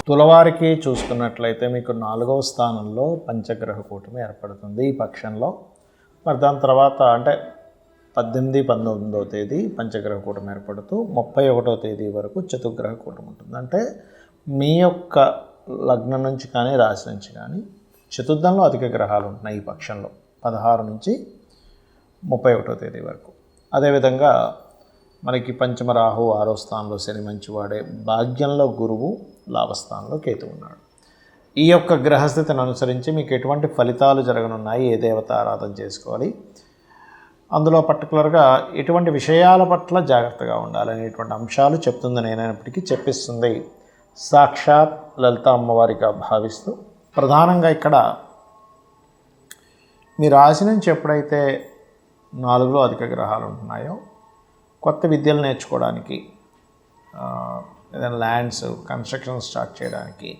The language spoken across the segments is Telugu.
తులవారికి చూసుకున్నట్లయితే మీకు 4వ స్థానంలో పంచగ్రహ కూటమి ఏర్పడుతుంది ఈ పక్షంలో. మరి దాని తర్వాత అంటే 18, 19వ తేదీ పంచగ్రహ కూటమి ఏర్పడుతూ 31వ తేదీ వరకు చతుర్గ్రహ కూటమి ఉంటుంది. అంటే మీ యొక్క లగ్నం నుంచి కానీ రాశి నుంచి కానీ చతుర్థంలో అధిక గ్రహాలు ఉంటున్నాయి ఈ పక్షంలో 16 నుంచి 31వ తేదీ వరకు. అదేవిధంగా మనకి పంచమ రాహు 6వ స్థానంలో శని మంచివాడే, భాగ్యంలో గురువు, లాభస్థానంలో కేతు ఉన్నాడు. ఈ యొక్క గ్రహస్థితిని అనుసరించి మీకు ఎటువంటి ఫలితాలు జరగనున్నాయి, ఏ దేవత ఆరాధన చేసుకోవాలి, అందులో పర్టికులర్గా ఎటువంటి విషయాల పట్ల జాగ్రత్తగా ఉండాలనేటువంటి అంశాలు చెప్తుంది. నేనైనప్పటికీ చెప్పిస్తుంది సాక్షాత్ లలిత అమ్మవారిగా భావిస్తూ, ప్రధానంగా ఇక్కడ మీ రాశి నుంచి ఎప్పుడైతే 4లో అధిక గ్రహాలు ఉంటున్నాయో కొత్త విద్యలు నేర్చుకోవడానికి, ఏదైనా ల్యాండ్స్ కన్స్ట్రక్షన్ స్టార్ట్ చేయడానికి,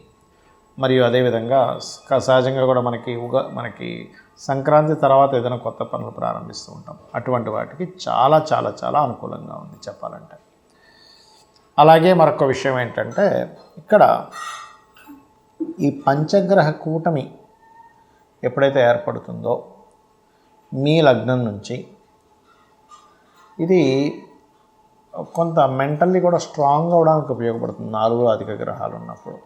మరియు అదేవిధంగా సహజంగా కూడా మనకి సంక్రాంతి తర్వాత ఏదైనా కొత్త పనులు ప్రారంభిస్తూ ఉంటాం. అటువంటి వాటికి చాలా చాలా చాలా అనుకూలంగా ఉంది చెప్పాలంటే. అలాగే మరొక విషయం ఏంటంటే ఇక్కడ ఈ పంచగ్రహ కూటమి ఎప్పుడైతే ఏర్పడుతుందో మీ లగ్నం నుంచి ఇది కొంత మెంటల్లీ కూడా స్ట్రాంగ్ అవడానికి ఉపయోగపడుతుంది. 4లో అధిక గ్రహాలు ఉన్నప్పుడు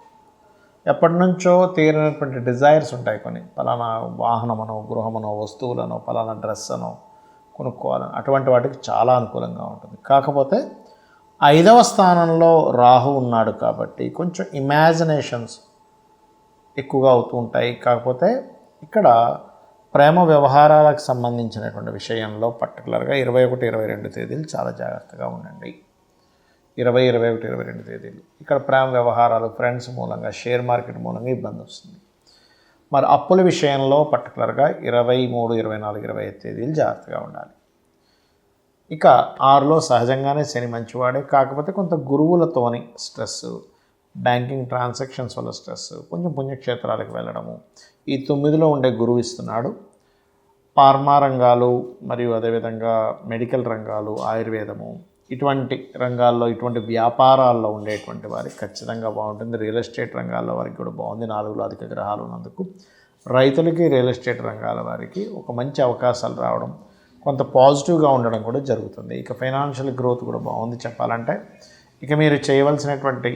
ఎప్పటి నుంచో తీరినటువంటి డిజైర్స్ ఉంటాయి కొన్ని, పలానా వాహనమనో, గృహమనో, వస్తువులనో, పలానా డ్రెస్ అనో కొనుక్కోవాలని, అటువంటి వాటికి చాలా అనుకూలంగా ఉంటుంది. కాకపోతే 5వ స్థానంలో రాహు ఉన్నాడు కాబట్టి కొంచెం ఇమాజినేషన్స్ ఎక్కువగా అవుతూ ఉంటాయి. కాకపోతే ఇక్కడ ప్రేమ వ్యవహారాలకు సంబంధించినటువంటి విషయంలో పర్టికులర్గా 21, 22 తేదీలు చాలా జాగ్రత్తగా ఉండండి. 20, 21, 22 తేదీలు ఇక్కడ ప్రేమ వ్యవహారాలు, ఫ్రెండ్స్ మూలంగా, షేర్ మార్కెట్ మూలంగా ఇబ్బంది వస్తుంది. మరి అప్పుల విషయంలో పర్టికులర్గా 23, 24, 25 తేదీలు జాగ్రత్తగా ఉండాలి. ఇక 6లో సహజంగానే శని మంచివాడే, కాకపోతే కొంత గురువులతోని స్ట్రెస్, బ్యాంకింగ్ ట్రాన్సాక్షన్స్ వల్ల స్ట్రెస్, కొంచెం పుణ్యక్షేత్రాలకు వెళ్ళడము. ఈ 9లో ఉండే గురువు ఇస్తున్నాడు. ఫార్మా రంగాలు మరియు అదేవిధంగా మెడికల్ రంగాలు, ఆయుర్వేదము, ఇటువంటి రంగాల్లో, ఇటువంటి వ్యాపారాల్లో ఉండేటువంటి వారికి ఖచ్చితంగా బాగుంటుంది. రియల్ ఎస్టేట్ రంగాల్లో వారికి కూడా బాగుంది 4లో అధిక గ్రహాలు ఉన్నందుకు. రైతులకి, రియల్ ఎస్టేట్ రంగాల వారికి ఒక మంచి అవకాశాలు రావడం, కొంత పాజిటివ్గా ఉండడం కూడా జరుగుతుంది. ఇక ఫైనాన్షియల్ గ్రోత్ కూడా బాగుంది చెప్పాలంటే. ఇక మీరు చేయవలసినటువంటి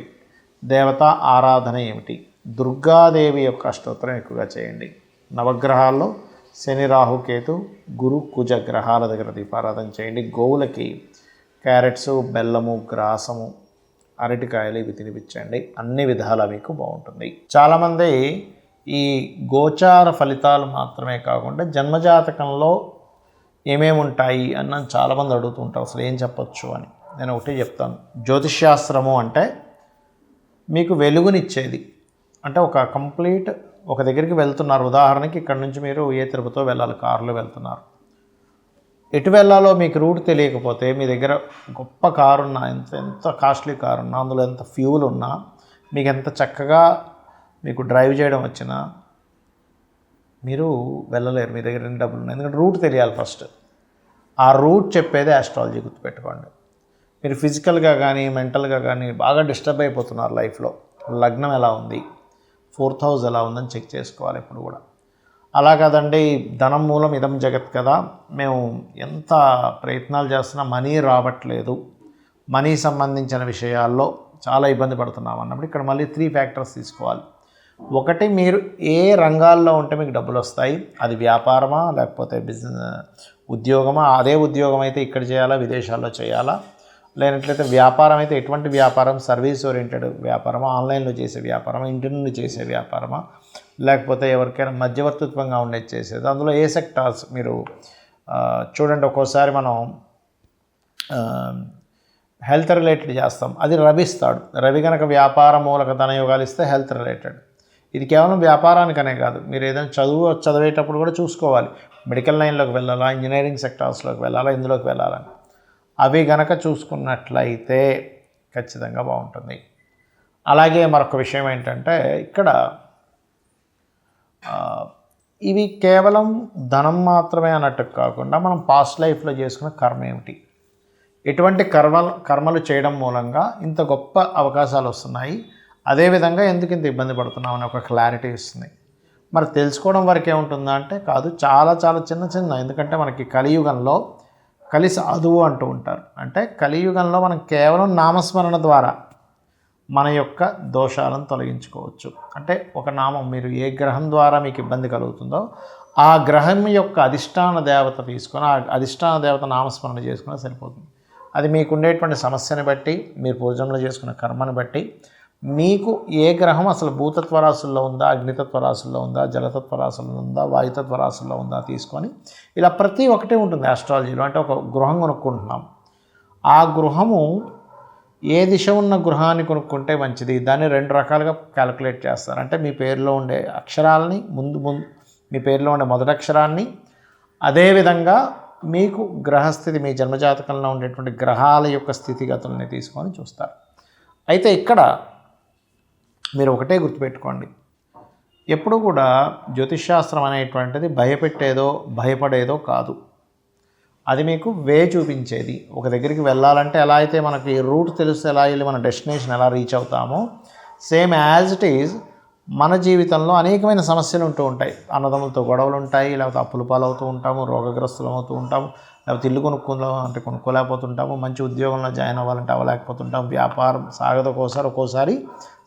దేవత ఆరాధన ఏమిటి? దుర్గాదేవి యొక్క అష్టోత్తరం ఎక్కువగా చేయండి. నవగ్రహాల్లో శని, రాహు, కేతు, గురు, కుజ గ్రహాల దగ్గర దీపారాధన చేయండి. గోవులకి క్యారెట్స్, బెల్లము, గ్రాసము, అరటికాయలు ఇవి తినిపించండి. అన్ని విధాలా మీకు బాగుంటుంది. చాలామంది ఈ గోచార ఫలితాలు మాత్రమే కాకుండా జన్మజాతకంలో ఏమేమి ఉంటాయి అని నన్ను చాలామంది అడుగుతుంటారు, అసలు ఏం చెప్పొచ్చు అని. నేను ఒకటే చెప్తాను, జ్యోతిష్శాస్త్రము అంటే మీకు వెలుగునిచ్చేది. అంటే ఒక కంప్లీట్ ఒక దగ్గరికి వెళ్తున్నారు, ఉదాహరణకి ఇక్కడ నుంచి మీరు ఏ తిరుపతితో వెళ్ళాలి, కారులో వెళ్తున్నారు. ఎటు వెళ్ళాలో మీకు రూట్ తెలియకపోతే మీ దగ్గర గొప్ప కారు ఉన్నా, ఎంత కాస్ట్లీ కారు ఉన్నా, అందులో ఎంత ఫ్యూల్ ఉన్నా, మీకు ఎంత చక్కగా మీకు డ్రైవ్ చేయడం వచ్చినా మీరు వెళ్ళలేరు. మీ దగ్గర ఎన్ని డబ్బులు ఉన్నాయి, ఎందుకంటే రూట్ తెలియాలి ఫస్ట్. ఆ రూట్ చెప్పేదే ఆస్ట్రాలజీ, గుర్తుపెట్టుకోండి. మీరు ఫిజికల్గా కానీ మెంటల్గా కానీ బాగా డిస్టర్బ్ అయిపోతున్నారు లైఫ్లో, లగ్నం ఎలా ఉంది, 4th హౌస్ ఎలా ఉందని చెక్ చేసుకోవాలి ఎప్పుడు కూడా. అలా కాదండి, ధనం మూలం ఇదం జగత్ కదా, మేము ఎంత ప్రయత్నాలు చేస్తున్నా మనీ రావట్లేదు, మనీ సంబంధించిన విషయాల్లో చాలా ఇబ్బంది పడుతున్నాం అన్నప్పుడు ఇక్కడ మళ్ళీ 3 ఫ్యాక్టర్స్ తీసుకోవాలి. ఒకటి, మీరు ఏ రంగాల్లో ఉంటే మీకు డబ్బులు వస్తాయి, అది వ్యాపారమా లేకపోతే ఉద్యోగమా, అదే ఉద్యోగం అయితే ఇక్కడ చేయాలా, విదేశాల్లో చేయాలా, లేనట్లయితే వ్యాపారం అయితే ఎటువంటి వ్యాపారం, సర్వీస్ ఓరియంటెడ్ వ్యాపారమా, ఆన్లైన్లో చేసే వ్యాపారమా, ఇంటి నుండి చేసే వ్యాపారమా, లేకపోతే ఎవరికైనా మధ్యవర్తిత్వంగా ఉండేది చేసేది, అందులో ఏ సెక్టార్స్ మీరు చూడండి. ఒక్కోసారి మనం హెల్త్ రిలేటెడ్ చేస్తాం, అది రవి ఇస్తాడు. రవి కనుక వ్యాపార మూలక ధనయోగాలు ఇస్తే హెల్త్ రిలేటెడ్. ఇది కేవలం వ్యాపారానికనే కాదు, మీరు ఏదైనా చదివేటప్పుడు కూడా చూసుకోవాలి, మెడికల్ లైన్లోకి వెళ్ళాలా, ఇంజనీరింగ్ సెక్టార్స్లోకి వెళ్ళాలా, ఇందులోకి వెళ్ళాలని. అవి గనక చూసుకున్నట్లయితే ఖచ్చితంగా బాగుంటుంది. అలాగే మరొక విషయం ఏంటంటే ఇక్కడ ఇవి కేవలం ధనం మాత్రమే అన్నట్టు కాకుండా మనం పాస్ట్ లైఫ్లో చేసుకున్న కర్మ ఏమిటి, ఎటువంటి కర్మలు చేయడం మూలంగా ఇంత గొప్ప అవకాశాలు వస్తున్నాయి అదేవిధంగా ఎందుకు ఇంత ఇబ్బంది పడుతున్నామని ఒక క్లారిటీ ఇస్తుంది. మరి తెలుసుకోవడం వరకే ఉంటుందా అంటే కాదు, చాలా చాలా చిన్న ఎందుకంటే మనకి కలియుగంలో కలి సాధువు అంటూ ఉంటారు. అంటే కలియుగంలో మనం కేవలం నామస్మరణ ద్వారా మన యొక్క దోషాలను తొలగించుకోవచ్చు. అంటే ఒక నామం, మీరు ఏ గ్రహం ద్వారా మీకు ఇబ్బంది కలుగుతుందో ఆ గ్రహం యొక్క అధిష్టాన దేవత తీసుకొని ఆ అధిష్టాన దేవత నామస్మరణ చేసుకుని సరిపోతుంది. అది మీకు ఉండేటువంటి సమస్యని బట్టి, మీరు పూజనలో చేసుకున్న కర్మని బట్టి, మీకు ఏ గ్రహం అసలు భూతత్వరాశుల్లో ఉందా, అగ్నితత్వరాశుల్లో ఉందా, జలతత్వరాశుల్లో ఉందా, వాయుతత్వరాశుల్లో ఉందా తీసుకొని ఇలా ప్రతి ఒక్కటి ఉంటుంది ఆస్ట్రాలజీలో. అంటే ఒక గృహం కొనుక్కుంటున్నాం, ఆ గృహము ఏ దిశ ఉన్న గృహాన్ని కొనుక్కుంటే మంచిది, దాన్ని 2 రకాలుగా క్యాలిక్యులేట్ చేస్తారు. అంటే మీ పేరులో ఉండే అక్షరాలని ముందు మీ పేరులో ఉండే మొదటి అక్షరాన్ని, అదేవిధంగా మీకు గ్రహస్థితి, మీ జన్మజాతకంలో ఉండేటువంటి గ్రహాల యొక్క స్థితిగతుల్ని తీసుకొని చూస్తారు. అయితే ఇక్కడ మీరు ఒకటే గుర్తుపెట్టుకోండి, ఎప్పుడు కూడా జ్యోతిష్శాస్త్రం అనేటువంటిది భయపెట్టేదో భయపడేదో కాదు. అది మీకు వే చూపించేది. ఒక దగ్గరికి వెళ్ళాలంటే ఎలా అయితే మనకి రూట్ తెలిస్తే ఎలా వెళ్ళి మన డెస్టినేషన్ ఎలా రీచ్ అవుతామో, సేమ్ యాజ్ ఇట్ ఈజ్ మన జీవితంలో అనేకమైన సమస్యలు ఉంటూ ఉంటాయి. అన్నదమ్ములతో గొడవలు ఉంటాయి, లేకపోతే అప్పుల పాలవుతూ ఉంటాము, రోగగ్రస్తులం అవుతూ ఉంటాము, లేకపోతే ఇల్లు కొనుక్కోలేకపోతుంటాము, మంచి ఉద్యోగంలో జాయిన్ అవ్వాలంటే అవ్వలేకపోతుంటాం, వ్యాపారం సాగదు, ఒక్కోసారి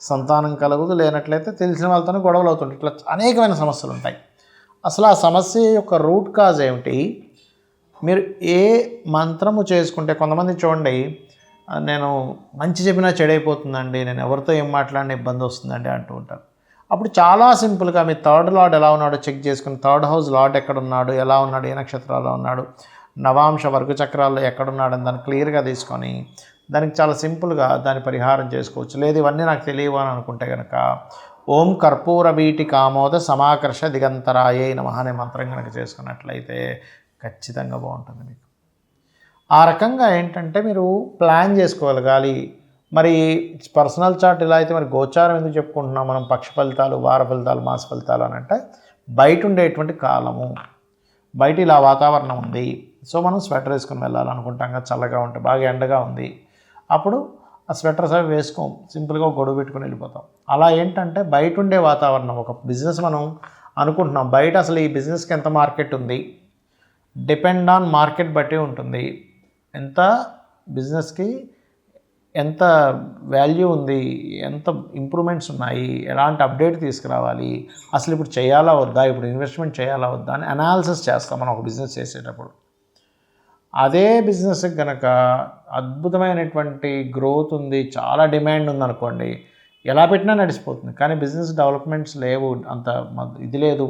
సంతానం కలగదు, లేనట్లయితే తెలిసిన వాళ్ళతోనే గొడవలు అవుతుంటాయి. ఇట్లా అనేకమైన సమస్యలు ఉంటాయి. అసలు ఆ సమస్య యొక్క రూట్ కాజ్ ఏమిటి, మీరు ఏ మంత్రము చేసుకుంటే, కొంతమంది చూడండి, నేను మంచి చెప్పినా చెడైపోతుందండి, నేను ఎవరితో ఏం మాట్లాడినా ఇబ్బంది వస్తుందండి అంటూ ఉంటారు. అప్పుడు చాలా సింపుల్గా మీ 3rd లార్డ్ ఎలా ఉన్నాడో చెక్ చేసుకుని, 3rd హౌస్ లార్డ్ ఎక్కడున్నాడు, ఎలా ఉన్నాడు, ఏ నక్షత్రాల్లో ఉన్నాడు, నవాంశ వర్గ చక్రాల్లో ఎక్కడున్నాడు అని దాన్ని క్లియర్గా తీసుకొని దానికి చాలా సింపుల్గా దాన్ని పరిహారం చేసుకోవచ్చు. లేదు ఇవన్నీ నాకు తెలియవు అని అనుకుంటే కనుక ఓం కర్పూర బీటి కామోద సమాకర్ష దిగంతరాయే నమః అనే మంత్రం కనుక చేసుకున్నట్లయితే ఖచ్చితంగా బాగుంటుంది మీకు. ఆ రకంగా ఏంటంటే మీరు ప్లాన్ చేసుకోగలగాలి. మరి పర్సనల్ చార్ట్ ఇలా అయితే మరి గోచారం ఎందుకు చెప్పుకుంటున్నాం మనం, పక్ష ఫలితాలు, వార ఫలితాలు, మాస ఫలితాలు అని అంటే బయట ఉండేటువంటి కాలము, బయట ఇలా వాతావరణం ఉంది, సో మనం స్వెటర్ వేసుకుని వెళ్ళాలనుకుంటాం కదా, చల్లగా ఉంటే, బాగా ఎండగా ఉంది, అప్పుడు ఆ స్వెటర్స్ అవి వేసుకోం, సింపుల్గా గొడుగు పెట్టుకుని వెళ్ళిపోతాం. అలా ఏంటంటే బయట ఉండే వాతావరణం, ఒక బిజినెస్ మనం అనుకుంటున్నాం, బయట అసలు ఈ బిజినెస్కి ఎంత మార్కెట్ ఉంది, డిపెండ్ ఆన్ మార్కెట్ బట్టి ఉంటుంది. ఎంత బిజినెస్కి ఎంత వాల్యూ ఉంది, ఎంత ఇంప్రూవ్మెంట్స్ ఉన్నాయి, ఎలాంటి అప్డేట్ తీసుకురావాలి, అసలు ఇప్పుడు చేయాలా వద్దా, ఇప్పుడు ఇన్వెస్ట్మెంట్ చేయాలా వద్దా అని అనాలిసిస్ చేస్తాం మనం ఒక బిజినెస్ చేసేటప్పుడు. అదే బిజినెస్కి కనుక అద్భుతమైనటువంటి గ్రోత్ ఉంది, చాలా డిమాండ్ ఉందనుకోండి, ఎలా పెట్టినా నడిచిపోతుంది. కానీ బిజినెస్ డెవలప్మెంట్స్ లేవు, అంత ఇది లేదు,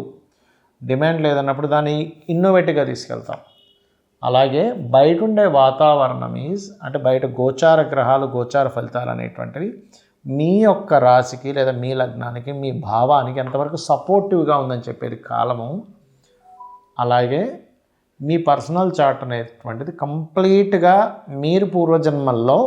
డిమాండ్ లేదన్నప్పుడు దాన్ని ఇన్నోవేటివ్గా తీసుకెళ్తాం. అలాగే బయట ఉండే వాతావరణం అంటే బయట గోచార గ్రహాలు, గోచార ఫలితాలు అనేటువంటివి మీ యొక్క రాశికి లేదా మీ లగ్నానికి, మీ భావానికి ఎంతవరకు సపోర్టివ్గా ఉందని చెప్పేది కాలము. అలాగే మీ పర్సనల్ చార్ట్ అనేటువంటిది కంప్లీట్గా మీరు పూర్వజన్మల్లో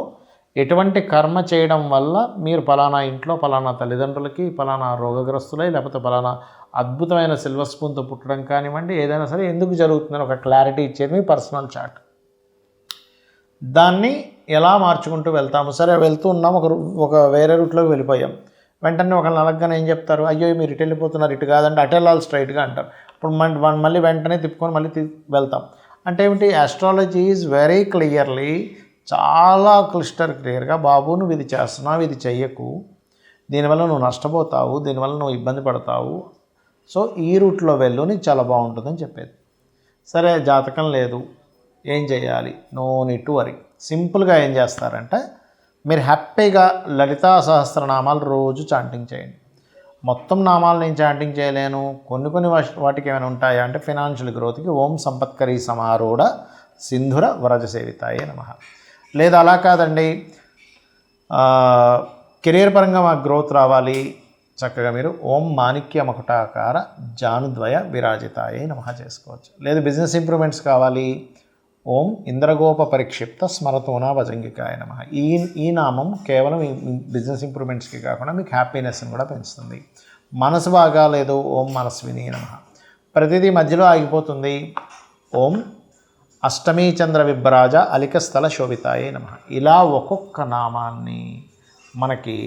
ఎటువంటి కర్మ చేయడం వల్ల మీరు పలానా ఇంట్లో పలానా తల్లిదండ్రులకి పలానా రోగగ్రస్తులై, లేకపోతే పలానా అద్భుతమైన సిల్వర్ స్పూన్తో పుట్టడం కానివ్వండి, ఏదైనా సరే ఎందుకు జరుగుతుందని ఒక క్లారిటీ ఇచ్చేది మీ పర్సనల్ చార్ట్. దాన్ని ఎలా మార్చుకుంటూ వెళ్తాము. సరే వెళ్తూ ఉన్నాం, ఒక వేరే రూట్లోకి వెళ్ళిపోయాం, వెంటనే ఒకళ్ళు అలగ్గానే ఏం చెప్తారు, అయ్యో మీరు ఇటు వెళ్ళిపోతున్నారు, ఇటు కాదంటే అటు వెళ్ళాలి స్ట్రైట్గా అంటారు. ఇప్పుడు మళ్ళీ వెంటనే తిప్పుకొని మళ్ళీ వెళ్తాం. అంటే ఏమిటి, ఆస్ట్రాలజీ ఈజ్ వెరీ క్లియర్లీ, చాలా క్లియర్గా, బాబు నువ్వు ఇది చేస్తున్నావు, ఇది చెయ్యకు, దీనివల్ల నువ్వు నష్టపోతావు, దీనివల్ల నువ్వు ఇబ్బంది పడతావు, సో ఈ రూట్లో వెళ్ళు, నీకు చాలా బాగుంటుందని చెప్పేది. సరే జాతకం లేదు, ఏం చేయాలి, నో నీడ్ టు వరీ. సింపుల్గా ఏం చేస్తారంటే మీరు హ్యాపీగా లలితా సహస్రనామాలు రోజు చాంటింగ్ చేయండి. మొత్తం నామాలు నేను చాంటింగ్ చేయలేను, కొన్ని వాటికి ఏమైనా ఉంటాయా అంటే ఫినాన్షియల్ గ్రోత్కి ఓం సంపత్కరీ సమారూఢ సింధుర వరజ సేవితాయే నమః. లేదా అలా కాదండి, కెరీర్ పరంగా మాకు గ్రోత్ రావాలి, చక్కగా మీరు ఓం మాణిక్య మకుటాకార జానుద్వయ విరాజితాయే నమః చేసుకోవచ్చు. లేదు బిజినెస్ ఇంప్రూవ్మెంట్స్ కావాలి, ఓం ఇంద్రగోప పరిక్షిప్త స్మరతోనా భజంగికాయ నమః. ఈ నామం కేవలం బిజినెస్ ఇంప్రూవ్మెంట్స్కి కాకుండా మీకు హ్యాపీనెస్ని కూడా పెంచుతుంది. మనసు బాగా లేదు, ఓం మనస్విని నమః. ప్రతిదీ మధ్యలో ఆగిపోతుంది, ఓం అష్టమీ చంద్ర విభ్రాజ అలిక స్థల శోభితాయే నమః. ఇలా ఒక్కొక్క నామాన్ని మనకి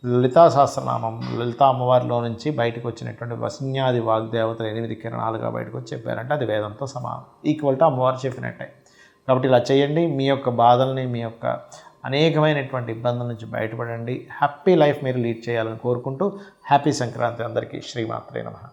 లలితా సహస్రనామం, లలితా అమ్మవారిలో నుంచి బయటకు వచ్చినటువంటి వసిన్యాది వాగ్దేవతలు 8 కిరణాలుగా బయటకు వచ్చి చెప్పారంటే అది వేదంతో సమానం, ఈక్వల్ టు అమ్మవారు చెప్పినట్టే. కాబట్టి ఇలా చేయండి, మీ యొక్క బాధల్ని, మీ యొక్క అనేకమైనటువంటి ఇబ్బందుల నుంచి బయటపడండి, హ్యాపీ లైఫ్ మీరు లీడ్ చేయాలని కోరుకుంటూ హ్యాపీ సంక్రాంతి అందరికీ. శ్రీమాత్రే నమః.